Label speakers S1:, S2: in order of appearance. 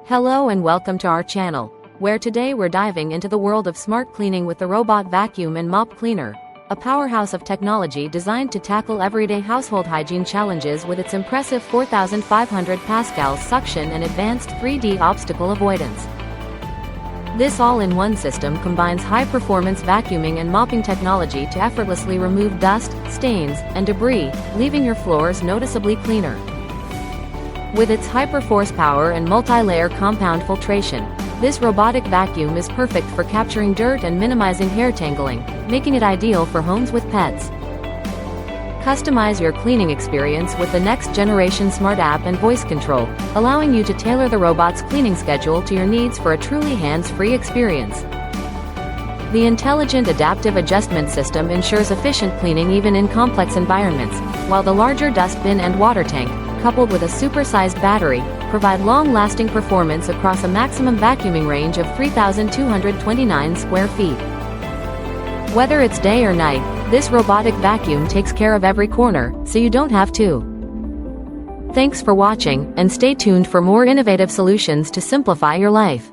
S1: Hello and welcome to our channel, where today we're diving into the world of smart cleaning with the robot vacuum and mop cleaner, a powerhouse of technology designed to tackle everyday household hygiene challenges with its impressive 4,500 pascals suction and advanced 3D obstacle avoidance. This all-in-one system combines high-performance vacuuming and mopping technology to effortlessly remove dust, stains, and debris, leaving your floors noticeably cleaner. With its hyper-force power and multi-layer compound filtration, this robotic vacuum is perfect for capturing dirt and minimizing hair tangling, making it ideal for homes with pets. Customize your cleaning experience with the next-generation smart app and voice control, allowing you to tailor the robot's cleaning schedule to your needs for a truly hands-free experience. The intelligent adaptive adjustment system ensures efficient cleaning even in complex environments, while the larger dustbin and water tank, coupled with a super-sized battery, provide long-lasting performance across a maximum vacuuming range of 3,229 square feet. Whether it's day or night, this robotic vacuum takes care of every corner, so you don't have to. Thanks for watching, and stay tuned for more innovative solutions to simplify your life.